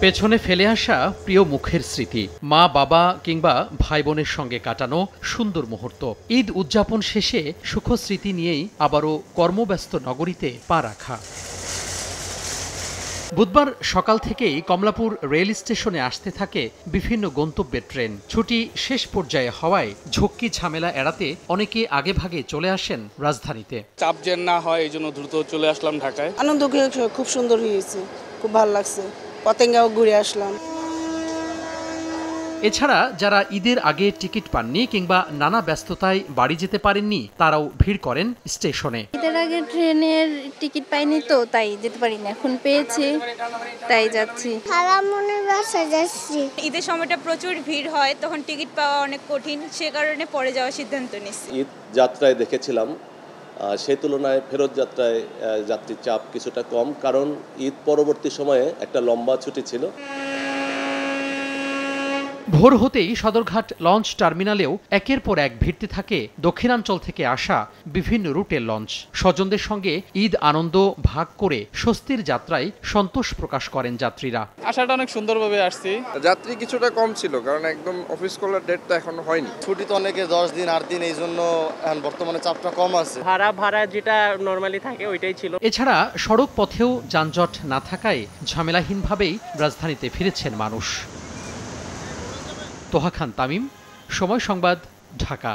পেছনে ফেলে আসা প্রিয় মুখের স্মৃতি, মা বাবা কিংবা ভাই বোনের সঙ্গে কাটানো সুন্দর মুহূর্ত। ঈদ উদযাপন শেষে সুখস্মৃতি নিয়েই আবারও কর্মব্যস্ত নগরীতে পা রাখা। বুধবার সকাল থেকেই কমলাপুর রেল স্টেশনে আসতে থাকে বিভিন্ন গন্তব্যের ট্রেন। ছুটি শেষ পর্যায়ে হওয়ায় ঝক্কি ঝামেলা এড়াতে অনেকে আগেভাগে চলে আসেন রাজধানীতে। চাপ যেন না হয় এই জন্য দ্রুত চলে আসলাম ঢাকায়। আনন্দ খুব সুন্দর হয়েছে, খুব ভালো লাগছে। পতেঙ্গাও ঘুরে আসলাম। এছাড়া যারা ঈদের আগে টিকিট পাননি কিংবা নানা ব্যস্ততায় বাড়ি যেতে পারেননি তারাও ভিড় করেন স্টেশনে। ঈদের আগে ট্রেনের টিকিট পাইনি তো তাই যেতে পারিনি, এখন পেয়েছি তাই যাচ্ছি। খারাপ মনের বাসায় যাচ্ছি। ঈদের সময়টা প্রচুর ভিড় হয়, তখন টিকিট পাওয়া অনেক কঠিন, সে কারণে পরে যাওয়ার সিদ্ধান্ত নিচ্ছি। ঈদ যাত্রায় দেখেছিলাম সেই তুলনায় ফেরত যাত্রায় যাত্রীর চাপ কিছুটা কম, কারণ ঈদ পরবর্তী সময়ে একটা লম্বা ছুটি ছিল। ভোর হতেই সদরঘাট লঞ্চ টার্মিনালেও একের পর এক ভিড়তে থাকে দক্ষিণাঞ্চল থেকে আসা বিভিন্ন রুটের লঞ্চ। স্বজনদের সঙ্গে ঈদ আনন্দ ভাগ করে স্বস্তির যাত্রায় সন্তোষ প্রকাশ করেন যাত্রীরা। আশাটা অনেক সুন্দরভাবে আসছি। যাত্রী কিছুটা কম ছিল, কারণ একদম অফিস খোলার ডেটটা এখনো হয়নি। ছুটি তো অনেকে 10 দিন 8 দিন, এই জন্য এখন বর্তমানে চাপটা কম আছে। ভাড়া যেটা নরমালি থাকে ওইটাই ছিল। এছাড়া সড়ক পথেও যানজট না থাকায় ঝামেলাহীনভাবেই রাজধানীতে ফিরেছেন মানুষ। তোহা খান তামিম, সময় সংবাদ, ঢাকা।